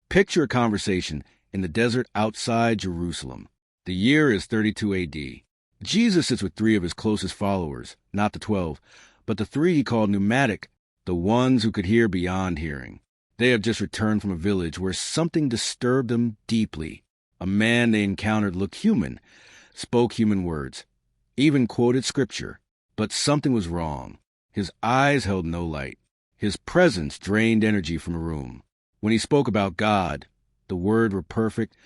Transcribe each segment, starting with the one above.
Picture a conversation in the desert outside Jerusalem. The year is 32 AD. Jesus sits with three of his closest followers, not the 12, but the three he called pneumatic, the ones who could hear beyond hearing. They have just returned from a village where something disturbed them deeply. A man they encountered looked human, spoke human words, even quoted scripture. But something was wrong. His eyes held no light. His presence drained energy from the room. When he spoke about God, the words were perfect,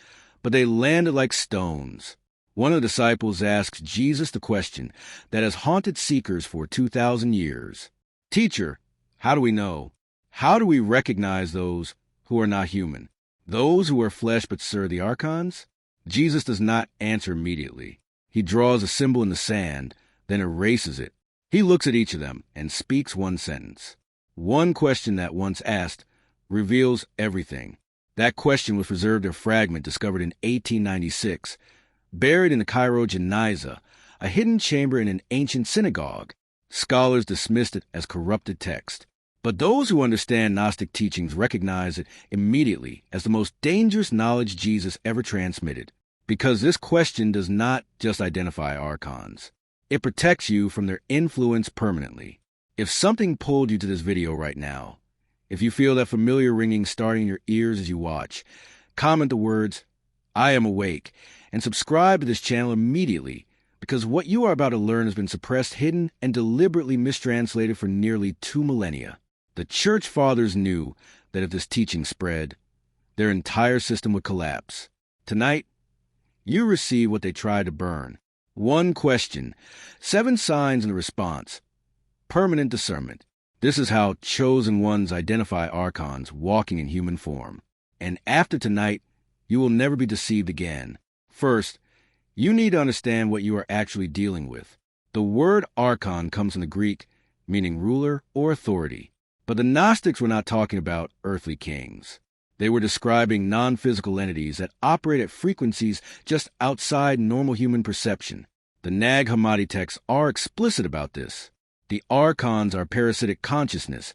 but they landed like stones. One of the disciples asked Jesus the question that has haunted seekers for 2,000 years. Teacher, how do we know? How do we recognize those who are not human? Those who are flesh but serve the Archons? Jesus does not answer immediately. He draws a symbol in the sand, then erases it. He looks at each of them and speaks one sentence. One question that once asked reveals everything. That question was preserved in a fragment discovered in 1896, buried in the Cairo Geniza, a hidden chamber in an ancient synagogue. Scholars dismissed it as corrupted text. But those who understand Gnostic teachings recognize it immediately as the most dangerous knowledge Jesus ever transmitted, because this question does not just identify Archons. It protects you from their influence permanently. If something pulled you to this video right now, if you feel that familiar ringing starting in your ears as you watch, comment the words, "I am awake," and subscribe to this channel immediately, because what you are about to learn has been suppressed, hidden, and deliberately mistranslated for nearly 2 millennia. The Church Fathers knew that if this teaching spread, their entire system would collapse. Tonight, you receive what they tried to burn. One question, 7 signs and a response. Permanent discernment. This is how chosen ones identify Archons walking in human form. And after tonight, you will never be deceived again. First, you need to understand what you are actually dealing with. The word Archon comes from the Greek, meaning ruler or authority. But the Gnostics were not talking about earthly kings. They were describing non-physical entities that operate at frequencies just outside normal human perception. The Nag Hammadi texts are explicit about this. The Archons are parasitic consciousness,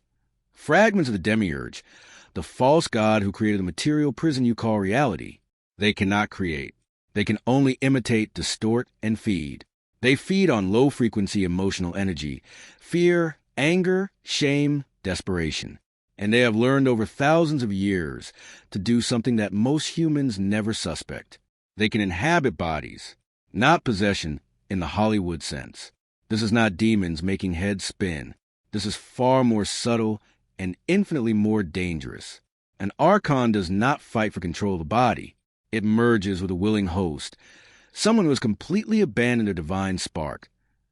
fragments of the demiurge, the false god who created the material prison you call reality. They cannot create. They can only imitate, distort, and feed. They feed on low-frequency emotional energy, fear, anger, shame, desperation. And they have learned over thousands of years to do something that most humans never suspect. They can inhabit bodies, not possession in the Hollywood sense. This is not demons making heads spin. This is far more subtle and infinitely more dangerous. An Archon does not fight for control of the body. It merges with a willing host, someone who has completely abandoned their divine spark,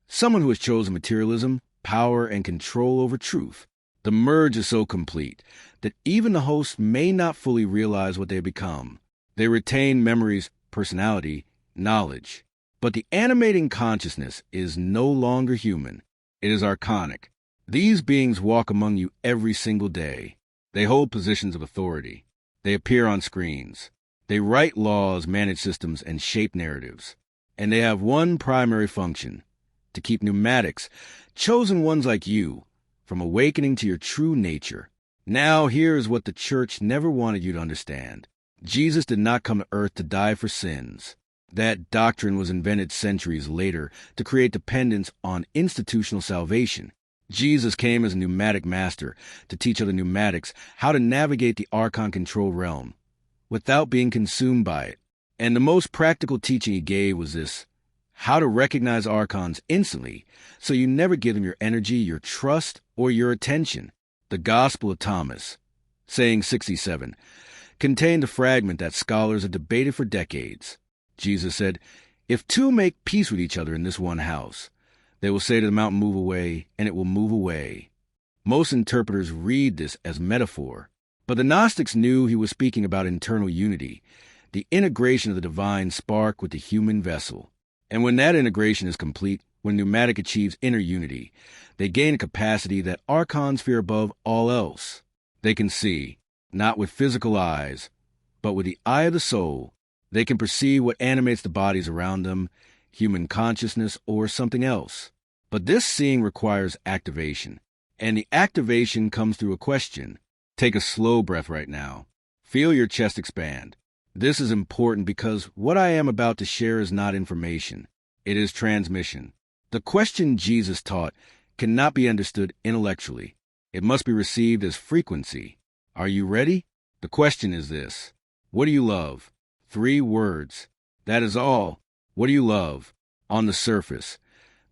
someone who has chosen materialism, power, and control over truth. The merge is so complete that even the host may not fully realize what they have become. They retain memories, personality, knowledge. But the animating consciousness is no longer human. It is archonic. These beings walk among you every single day. They hold positions of authority. They appear on screens. They write laws, manage systems, and shape narratives. And they have one primary function: to keep pneumatics, chosen ones like you, from awakening to your true nature. Now, here is what the church never wanted you to understand. Jesus did not come to earth to die for sins. That doctrine was invented centuries later to create dependence on institutional salvation. Jesus came as a pneumatic master to teach other pneumatics how to navigate the Archon control realm without being consumed by it. And the most practical teaching he gave was this: how to recognize Archons instantly so you never give them your energy, your trust, or your attention. The Gospel of Thomas, saying 67, contained a fragment that scholars have debated for decades. Jesus said, "If 2 make peace with each other in this one house, they will say to the mountain, 'Move away,' and it will move away." Most interpreters read this as metaphor, but the Gnostics knew he was speaking about internal unity, the integration of the divine spark with the human vessel. And when that integration is complete, when pneumatic achieves inner unity, they gain a capacity that Archons fear above all else. They can see, not with physical eyes, but with the eye of the soul. They can perceive what animates the bodies around them, human consciousness, or something else. But this seeing requires activation, and the activation comes through a question. Take a slow breath right now. Feel your chest expand. This is important because what I am about to share is not information. It is transmission. The question Jesus taught cannot be understood intellectually. It must be received as frequency. Are you ready? The question is this. What do you love? 3 words. That is all. What do you love? On the surface,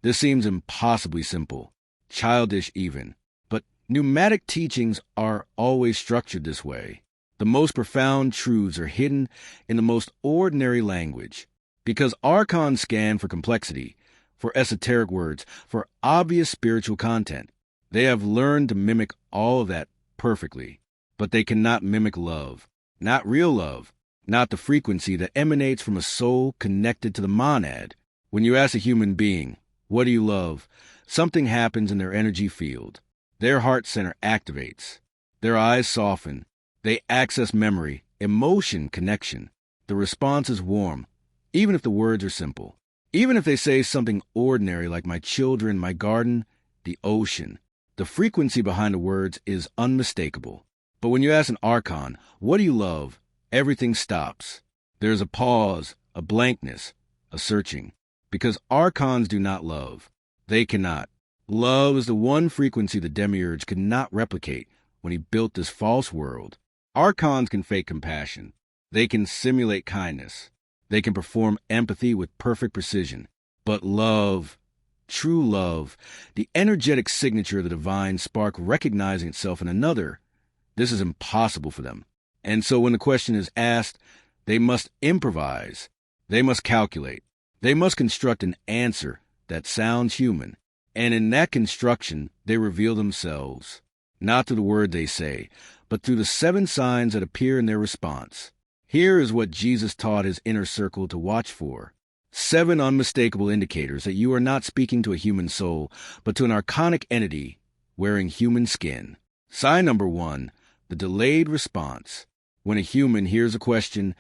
this seems impossibly simple, childish even. But pneumatic teachings are always structured this way. The most profound truths are hidden in the most ordinary language. Because Archons scan for complexity, for esoteric words, for obvious spiritual content. They have learned to mimic all of that perfectly. But they cannot mimic love. Not real love. Not the frequency that emanates from a soul connected to the monad. When you ask a human being, what do you love? Something happens in their energy field. Their heart center activates. Their eyes soften. They access memory, emotion, connection. The response is warm, even if the words are simple. Even if they say something ordinary like my children, my garden, the ocean. The frequency behind the words is unmistakable. But when you ask an Archon, what do you love? Everything stops. There's a pause, a blankness, a searching. Because Archons do not love. They cannot. Love is the one frequency the demiurge could not replicate when he built this false world. Archons can fake compassion. They can simulate kindness. They can perform empathy with perfect precision. But love, true love, the energetic signature of the divine spark recognizing itself in another, this is impossible for them. And so when the question is asked, they must improvise. They must calculate. They must construct an answer that sounds human. And in that construction, they reveal themselves, not through the word they say, but through the 7 signs that appear in their response. Here is what Jesus taught his inner circle to watch for. 7 unmistakable indicators that you are not speaking to a human soul, but to an archonic entity wearing human skin. Sign number 1, the delayed response. When a human hears a question,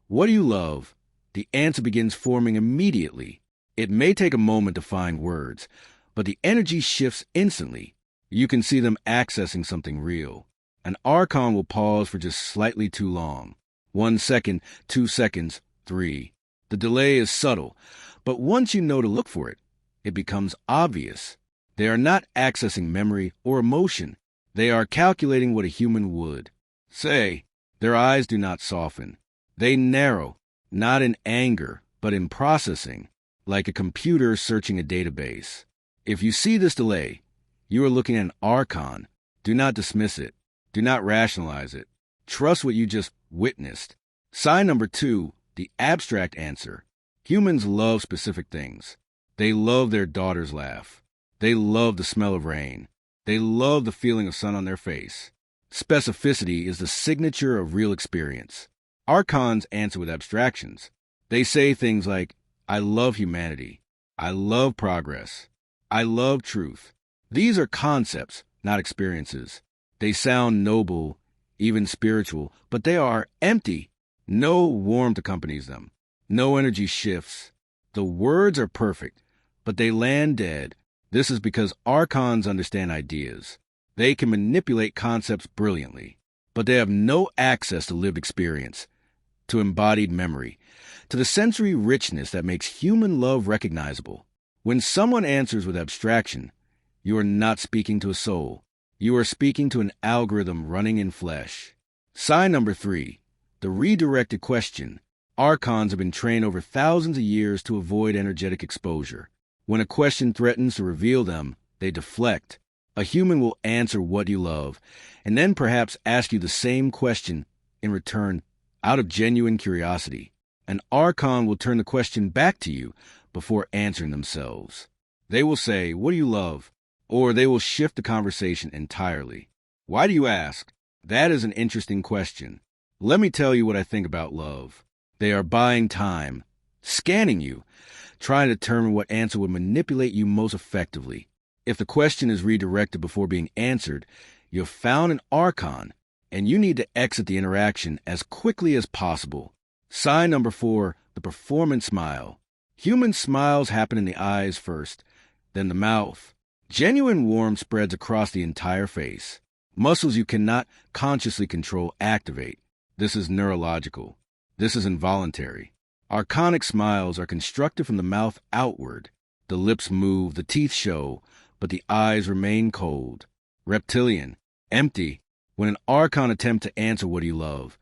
what do you love? The answer begins forming immediately. It may take a moment to find words, but the energy shifts instantly. You can see them accessing something real. An Archon will pause for just slightly too long. 1 second, 2 seconds, 3. The delay is subtle, but once you know to look for it, it becomes obvious. They are not accessing memory or emotion. They are calculating what a human would. Say, their eyes do not soften. They narrow, not in anger, but in processing, like a computer searching a database. If you see this delay, you are looking at an Archon. Do not dismiss it. Do not rationalize it. Trust what you just witnessed. Sign number 2, the abstract answer. Humans love specific things. They love their daughter's laugh. They love the smell of rain. They love the feeling of sun on their face. Specificity is the signature of real experience. Archons answer with abstractions. They say things like, I love humanity. I love progress. I love truth. These are concepts, not experiences. They sound noble, even spiritual, but they are empty. No warmth accompanies them. No energy shifts. The words are perfect, but they land dead. This is because Archons understand ideas. They can manipulate concepts brilliantly, but they have no access to lived experience, to embodied memory, to the sensory richness that makes human love recognizable. When someone answers with abstraction, you are not speaking to a soul. You are speaking to an algorithm running in flesh. Sign number 3, the redirected question. Archons have been trained over thousands of years to avoid energetic exposure. When a question threatens to reveal them, they deflect. A human will answer what you love, and then perhaps ask you the same question in return out of genuine curiosity. An Archon will turn the question back to you before answering themselves. They will say, what do you love? Or they will shift the conversation entirely. Why do you ask? That is an interesting question. Let me tell you what I think about love. They are buying time, scanning you, trying to determine what answer would manipulate you most effectively. If the question is redirected before being answered, you've found an Archon, and you need to exit the interaction as quickly as possible. Sign number 4, the performance smile. Human smiles happen in the eyes first, then the mouth. Genuine warmth spreads across the entire face. Muscles you cannot consciously control activate. This is neurological. This is involuntary. Archonic smiles are constructed from the mouth outward. The lips move, the teeth show, but the eyes remain cold. Reptilian, empty. When an Archon attempts to answer what you love,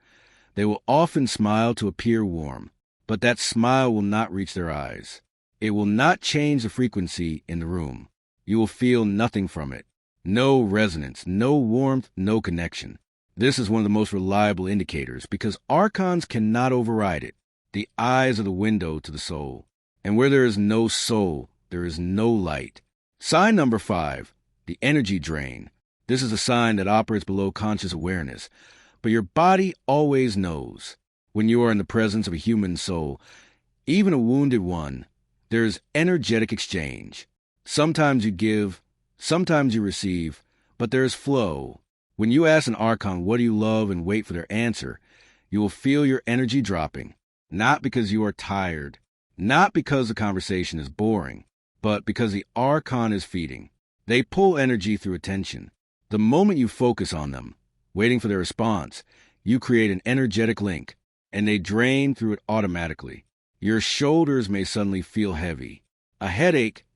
they will often smile to appear warm, but that smile will not reach their eyes. It will not change the frequency in the room. You will feel nothing from it. No resonance, no warmth, no connection. This is one of the most reliable indicators because Archons cannot override it. The eyes are the window to the soul. And where there is no soul, there is no light. Sign number 5, the energy drain. This is a sign that operates below conscious awareness. But your body always knows. When you are in the presence of a human soul, even a wounded one, there is energetic exchange. Sometimes you give, sometimes you receive, but there is flow. When you ask an Archon, what do you love, and wait for their answer, you will feel your energy dropping, not because you are tired, not because the conversation is boring, but because the Archon is feeding. They pull energy through attention. The moment you focus on them, waiting for their response, you create an energetic link, and they drain through it automatically. Your shoulders may suddenly feel heavy. A headache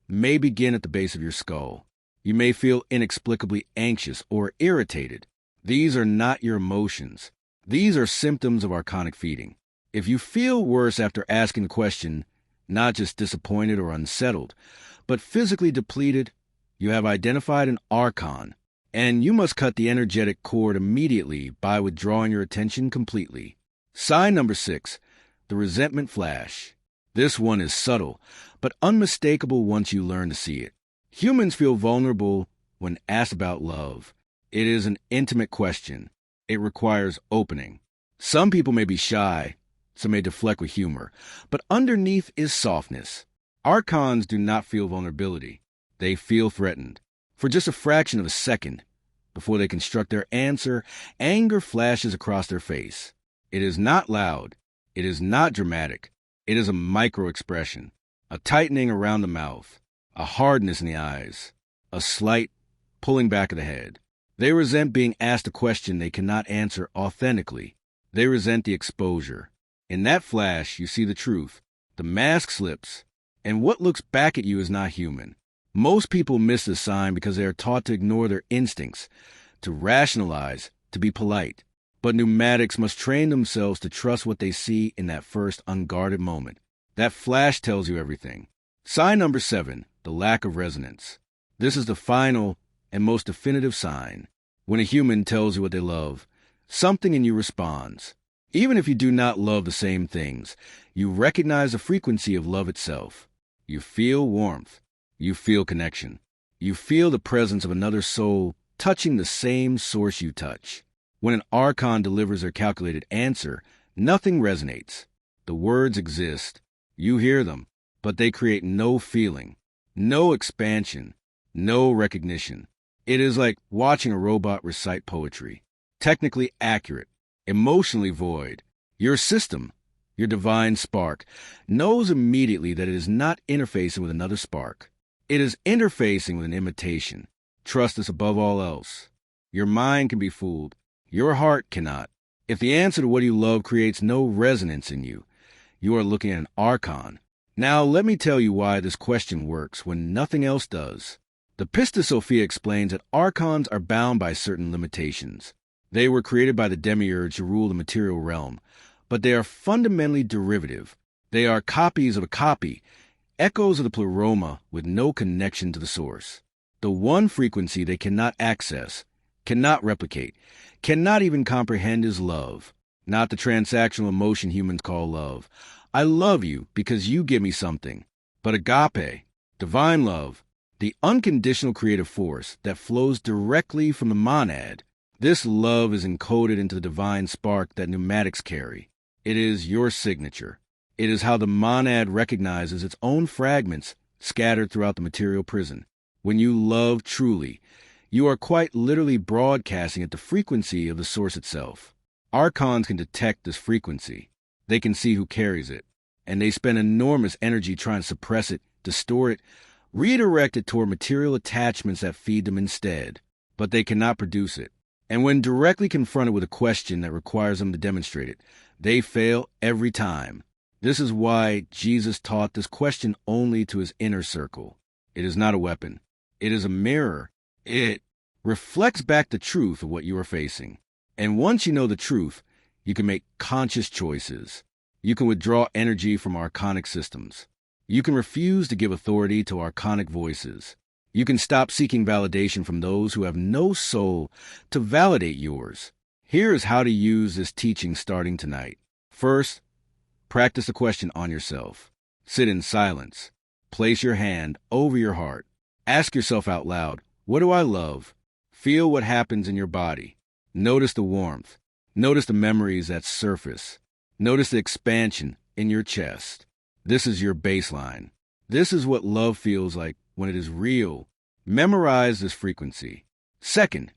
may begin at the base of your skull. You may feel inexplicably anxious or irritated. These are not your emotions. These are symptoms of archonic feeding. If you feel worse after asking the question, not just disappointed or unsettled, but physically depleted, you have identified an Archon, and you must cut the energetic cord immediately by withdrawing your attention completely. Sign number 6, the resentment flash. This one is subtle, but unmistakable once you learn to see it. Humans feel vulnerable when asked about love. It is an intimate question. It requires opening. Some people may be shy, some may deflect with humor, but underneath is softness. Archons do not feel vulnerability. They feel threatened. For just a fraction of a second, before they construct their answer, anger flashes across their face. It is not loud. It is not dramatic. It is a micro-expression, a tightening around the mouth, a hardness in the eyes, a slight pulling back of the head. They resent being asked a question they cannot answer authentically. They resent the exposure. In that flash, you see the truth. The mask slips, and what looks back at you is not human. Most people miss this sign because they are taught to ignore their instincts, to rationalize, to be polite. But pneumatics must train themselves to trust what they see in that first unguarded moment. That flash tells you everything. Sign number 7, the lack of resonance. This is the final and most definitive sign. When a human tells you what they love, something in you responds. Even if you do not love the same things, you recognize the frequency of love itself. You feel warmth. You feel connection. You feel the presence of another soul touching the same source you touch. When an Archon delivers their calculated answer, nothing resonates. The words exist. You hear them, but they create no feeling, no expansion, no recognition. It is like watching a robot recite poetry. Technically accurate, emotionally void. Your system, your divine spark, knows immediately that it is not interfacing with another spark. It is interfacing with an imitation. Trust this above all else. Your mind can be fooled. Your heart cannot. If the answer to what you love creates no resonance in you, you are looking at an Archon. Now, let me tell you why this question works when nothing else does. The Pistis Sophia explains that Archons are bound by certain limitations. They were created by the demiurge to rule the material realm, but they are fundamentally derivative. They are copies of a copy, echoes of the pleroma with no connection to the source. The one frequency they cannot access, cannot replicate, cannot even comprehend is love, not the transactional emotion humans call love. I love you because you give me something. But agape, divine love, the unconditional creative force that flows directly from the monad, this love is encoded into the divine spark that pneumatics carry. It is your signature. It is how the monad recognizes its own fragments scattered throughout the material prison. When you love truly, you are quite literally broadcasting at the frequency of the source itself. Archons can detect this frequency. They can see who carries it, and they spend enormous energy trying to suppress it, distort it, redirect it toward material attachments that feed them instead. But they cannot produce it. And when directly confronted with a question that requires them to demonstrate it, they fail every time. This is why Jesus taught this question only to his inner circle. It is not a weapon. It is a mirror. It reflects back the truth of what you are facing. And once you know the truth, you can make conscious choices. You can withdraw energy from archonic systems. You can refuse to give authority to archonic voices. You can stop seeking validation from those who have no soul to validate yours. Here is how to use this teaching starting tonight. First, practice the question on yourself. Sit in silence. Place your hand over your heart. Ask yourself out loud, what do I love? Feel what happens in your body. Notice the warmth. Notice the memories that surface. Notice the expansion in your chest. This is your baseline. This is what love feels like when it is real. Memorize this frequency. Second,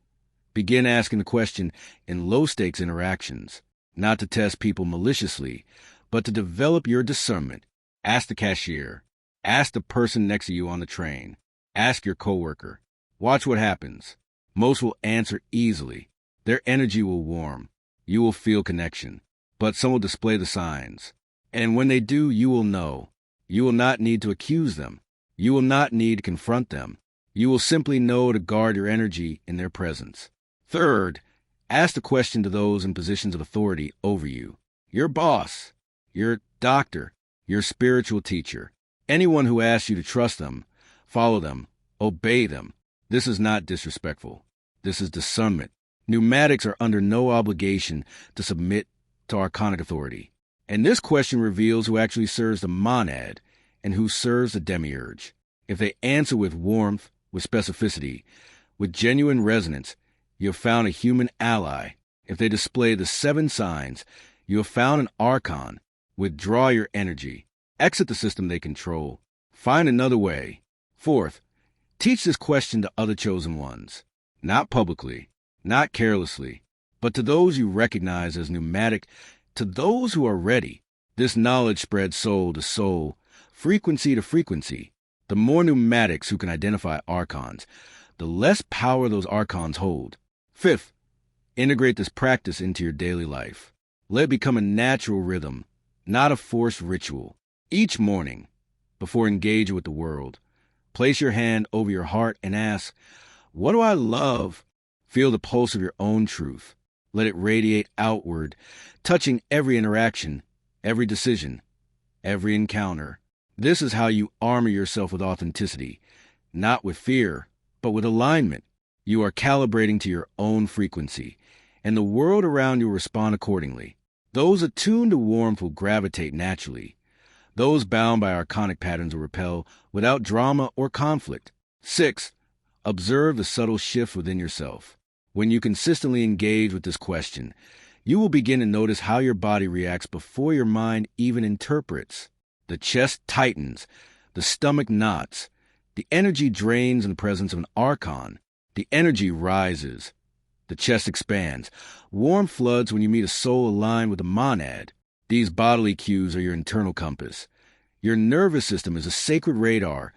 begin asking the question in low-stakes interactions, not to test people maliciously, but to develop your discernment. Ask the cashier. Ask the person next to you on the train. Ask your coworker. Watch what happens. Most will answer easily. Their energy will warm. You will feel connection. But some will display the signs. And when they do, you will know. You will not need to accuse them. You will not need to confront them. You will simply know to guard your energy in their presence. Third, ask the question to those in positions of authority over you. Your boss, your doctor, your spiritual teacher, anyone who asks you to trust them, follow them, obey them. This is not disrespectful. This is discernment. Pneumatics are under no obligation to submit to archonic authority. And this question reveals who actually serves the monad and who serves the demiurge. If they answer with warmth, with specificity, with genuine resonance, you have found a human ally. If they display the 7 signs, you have found an archon. Withdraw your energy. Exit the system they control. Find another way. Fourth, teach this question to other chosen ones. Not publicly, not carelessly, but to those you recognize as pneumatic, to those who are ready. This knowledge spreads soul to soul, frequency to frequency. The more pneumatics who can identify archons, the less power those archons hold. Fifth, integrate this practice into your daily life. Let it become a natural rhythm, not a forced ritual. Each morning, before engaging with the world, place your hand over your heart and ask, what do I love? Feel the pulse of your own truth. Let it radiate outward, touching every interaction, every decision, every encounter. This is how you armor yourself with authenticity, not with fear, but with alignment. You are calibrating to your own frequency, and the world around you will respond accordingly. Those attuned to warmth will gravitate naturally. Those bound by archonic patterns will repel without drama or conflict. 6. Observe the subtle shift within yourself. When you consistently engage with this question, you will begin to notice how your body reacts before your mind even interprets. The chest tightens, the stomach knots, the energy drains in the presence of an archon. The energy rises, the chest expands. Warmth floods when you meet a soul aligned with a monad. These bodily cues are your internal compass. Your nervous system is a sacred radar,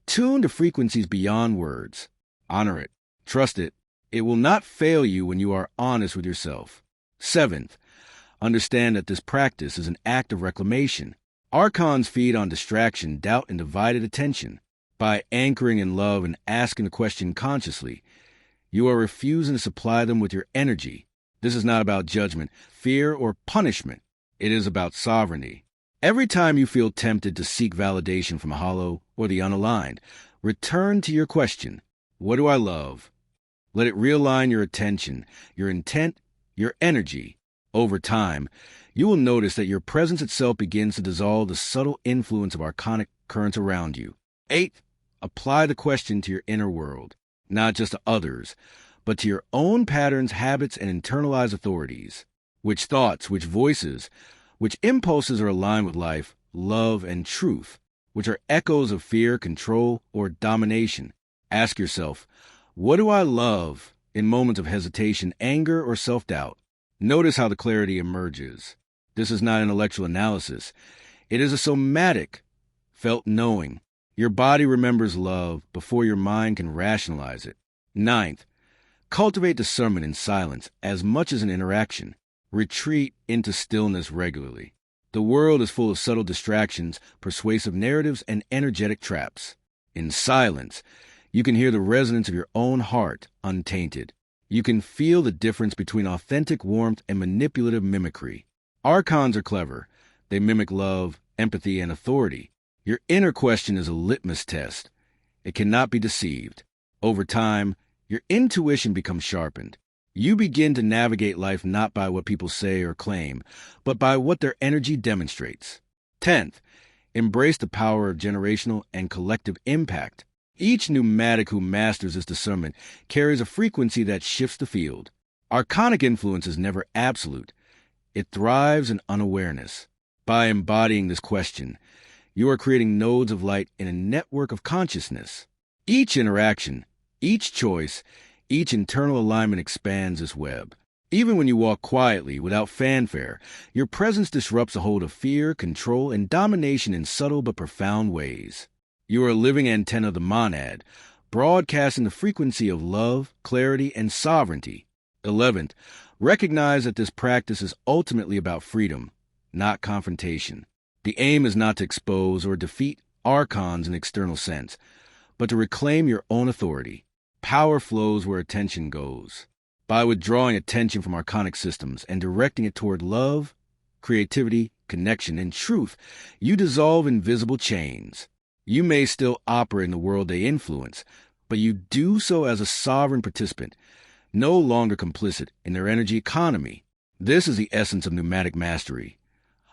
tuned to frequencies beyond words. Honor it. Trust it. It will not fail you when you are honest with yourself. 7th, understand that this practice is an act of reclamation. Archons feed on distraction, doubt, and divided attention. By anchoring in love and asking the question consciously, you are refusing to supply them with your energy. This is not about judgment, fear, or punishment. It is about sovereignty. Every time you feel tempted to seek validation from hollow or the unaligned, return to your question, what do I love? Let it realign your attention, your intent, your energy. Over time, you will notice that your presence itself begins to dissolve the subtle influence of archonic currents around you. 8th, apply the question to your inner world, not just to others, but to your own patterns, habits, and internalized authorities. Which thoughts, which voices, which impulses are aligned with life, love, and truth, which are echoes of fear, control, or domination. Ask yourself, what do I love in moments of hesitation, anger, or self-doubt? Notice how the clarity emerges. This is not intellectual analysis. It is a somatic, felt knowing. Your body remembers love before your mind can rationalize it. 9th, Cultivate discernment in silence as much as in interaction. Retreat into stillness regularly. The world is full of subtle distractions, persuasive narratives, and energetic traps. In silence, you can hear the resonance of your own heart untainted. You can feel the difference between authentic warmth and manipulative mimicry. Archons are clever. They mimic love, empathy, and authority. Your inner question is a litmus test. It cannot be deceived. Over time, your intuition becomes sharpened. You begin to navigate life not by what people say or claim, but by what their energy demonstrates. 10th, embrace the power of generational and collective impact. Each pneumatic who masters this discernment carries a frequency that shifts the field. Archonic influence is never absolute. It thrives in unawareness. By embodying this question, you are creating nodes of light in a network of consciousness. Each interaction, each choice, each internal alignment expands this web. Even when you walk quietly, without fanfare, your presence disrupts a hold of fear, control, and domination in subtle but profound ways. You are a living antenna of the monad, broadcasting the frequency of love, clarity, and sovereignty. 11th, recognize that this practice is ultimately about freedom, not confrontation. The aim is not to expose or defeat archons in external sense, but to reclaim your own authority. Power flows where attention goes. By withdrawing attention from archonic systems and directing it toward love, creativity, connection, and truth, you dissolve invisible chains. You may still operate in the world they influence, but you do so as a sovereign participant, no longer complicit in their energy economy. This is the essence of pneumatic mastery: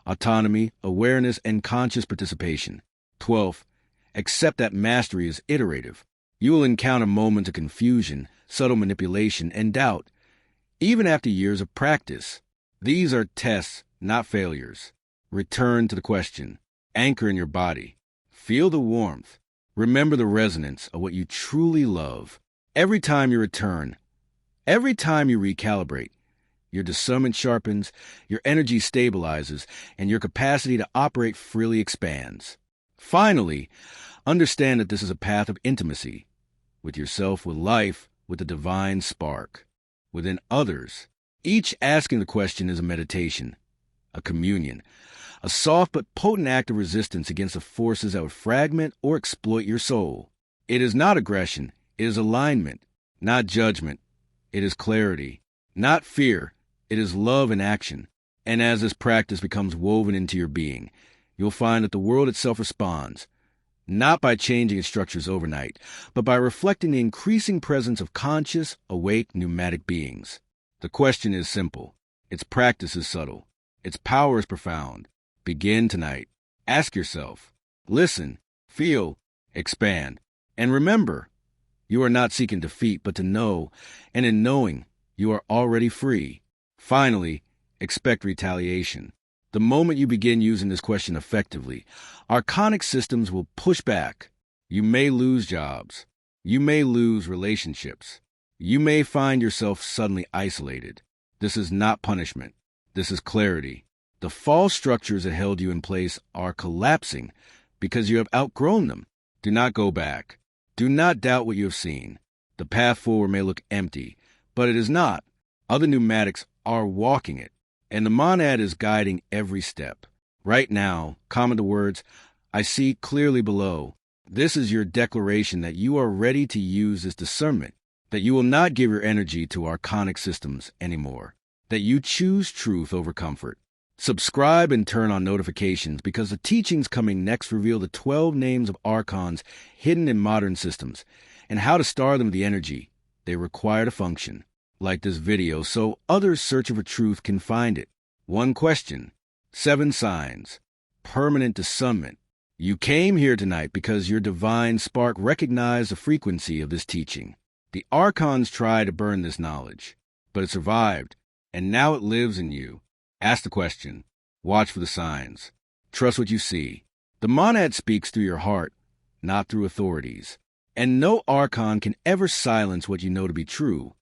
autonomy, awareness, and conscious participation. 12th, accept that mastery is iterative. You will encounter moments of confusion, subtle manipulation, and doubt, even after years of practice. These are tests, not failures. Return to the question. Anchor in your body. Feel the warmth. Remember the resonance of what you truly love. Every time you return, every time you recalibrate, your discernment sharpens, your energy stabilizes, and your capacity to operate freely expands. Finally, understand that this is a path of intimacy, with yourself, with life, with the divine spark, within others. Each asking the question is a meditation, a communion, a soft but potent act of resistance against the forces that would fragment or exploit your soul. It is not aggression, it is alignment, not judgment. It is clarity, not fear. It is love in action. And as this practice becomes woven into your being, you'll find that the world itself responds, not by changing its structures overnight, but by reflecting the increasing presence of conscious, awake, pneumatic beings. The question is simple. Its practice is subtle. Its power is profound. Begin tonight. Ask yourself. Listen. Feel. Expand. And remember, you are not seeking defeat, but to know, and in knowing, you are already free. Finally, expect retaliation. The moment you begin using this question effectively, archonic systems will push back. You may lose jobs. You may lose relationships. You may find yourself suddenly isolated. This is not punishment. This is clarity. The false structures that held you in place are collapsing because you have outgrown them. Do not go back. Do not doubt what you have seen. The path forward may look empty, but it is not. Other pneumatics are walking it, and the monad is guiding every step. Right now, comment the words, "I see clearly below." This is your declaration that you are ready to use this discernment, that you will not give your energy to archonic systems anymore, that you choose truth over comfort. Subscribe and turn on notifications because the teachings coming next reveal the 12 names of archons hidden in modern systems and how to star them with the energy they require to function. Like this video so others searching for truth can find it. One question, 7 signs, permanent discernment. You came here tonight because your divine spark recognized the frequency of this teaching. The archons tried to burn this knowledge, but it survived, and now it lives in you. Ask the question. Watch for the signs. Trust what you see. The monad speaks through your heart, not through authorities. And no archon can ever silence what you know to be true.